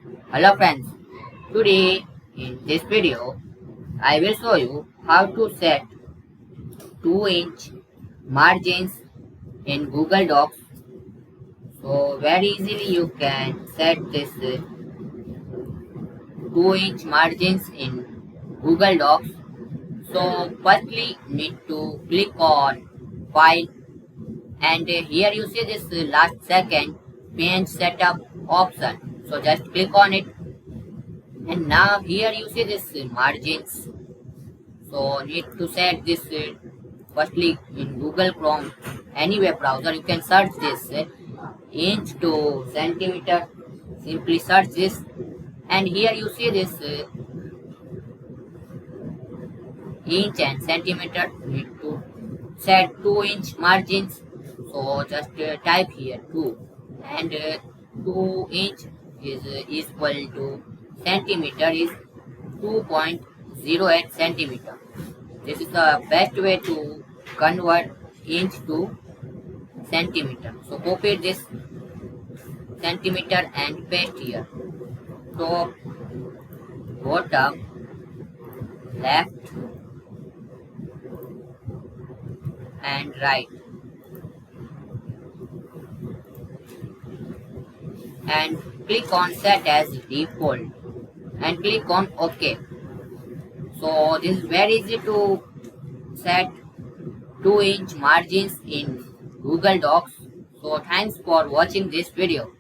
Hello friends, today in this video I will show you how to set 2-inch margins in Google Docs. So very easily you can set this 2-inch margins in Google Docs. So firstly need to click on File and here you see this last second page setup option. So just click on it and now here you see this margins. So need to set this firstly in Google Chrome, any web browser you can search this inch to centimeter. Simply search this, and here you see this inch and centimeter. Need to set 2-inch margins. So just type here 2, and 2 inch is equal to centimeter is 2.08 centimeter. This is the best way to convert inch to centimeter. So copy this centimeter and paste here. Top, bottom, left and right. And click on set as default and click on OK. So this is very easy to set 2-inch margins in Google Docs. So thanks for watching this video.